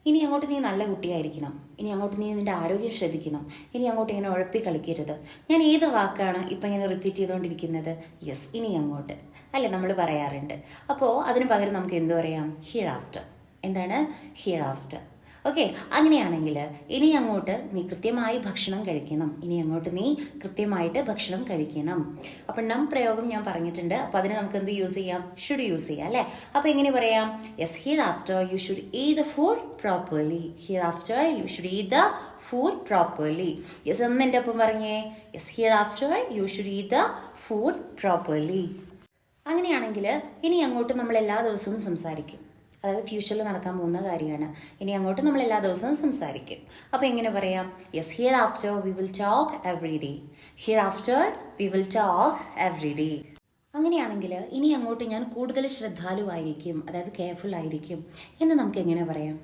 ഇനി അങ്ങോട്ട് നീ നല്ല കുട്ടിയായിരിക്കണം, ഇനി അങ്ങോട്ട് നീ നിന്റെ ആരോഗ്യം ശ്രദ്ധിക്കണം, ഇനി അങ്ങോട്ട് ഇങ്ങനെ ഉഴപ്പി കളിക്കരുത്. ഞാൻ ഏത് വാക്കാണ് ഇപ്പം ഇങ്ങനെ റിപ്പീറ്റ് ചെയ്തുകൊണ്ടിരിക്കുന്നത്? യെസ്, ഇനി അങ്ങോട്ട് അല്ലേ നമ്മൾ പറയാറുണ്ട്. അപ്പോൾ അതിന് പകരം നമുക്ക് എന്ത് പറയാം? Here after. എന്താണ് ഹിയർ ആഫ്റ്റർ? ഓക്കെ, അങ്ങനെയാണെങ്കിൽ ഇനി അങ്ങോട്ട് നീ കൃത്യമായി ഭക്ഷണം കഴിക്കണം, ഇനി അങ്ങോട്ട് നീ കൃത്യമായിട്ട് ഭക്ഷണം കഴിക്കണം. അപ്പം പ്രയോഗം ഞാൻ പറഞ്ഞിട്ടുണ്ട്. അപ്പം അതിന് നമുക്ക് എന്ത് യൂസ് ചെയ്യാം? ഷുഡ് യൂസ് ചെയ്യാം അല്ലേ? അപ്പം എങ്ങനെ പറയാം? Yes, here after you should eat the food properly. Here after you should eat the food properly. Yes, എന്ന് എൻ്റെ ഒപ്പം പറഞ്ഞേ. Yes, here after you should eat the food properly. അങ്ങനെയാണെങ്കിൽ ഇനി അങ്ങോട്ട് നമ്മൾ എല്ലാ ദിവസവും സംസാരിക്കും. അതായത് ഫ്യൂച്ചറിൽ നടക്കാൻ പോകുന്ന കാര്യമാണ്. ഇനി അങ്ങോട്ട് നമ്മൾ എല്ലാ ദിവസവും സംസാരിക്കും. അപ്പോൾ എങ്ങനെ പറയാം? Yes, here after we will talk every day. Here after we will talk every day. അങ്ങനെയാണെങ്കിൽ ഇനി അങ്ങോട്ട് ഞാൻ കൂടുതൽ ശ്രദ്ധാലുവായിരിക്കും, അതായത് കെയർഫുൾ ആയിരിക്കും എന്ന് നമുക്ക് എങ്ങനെ പറയാം?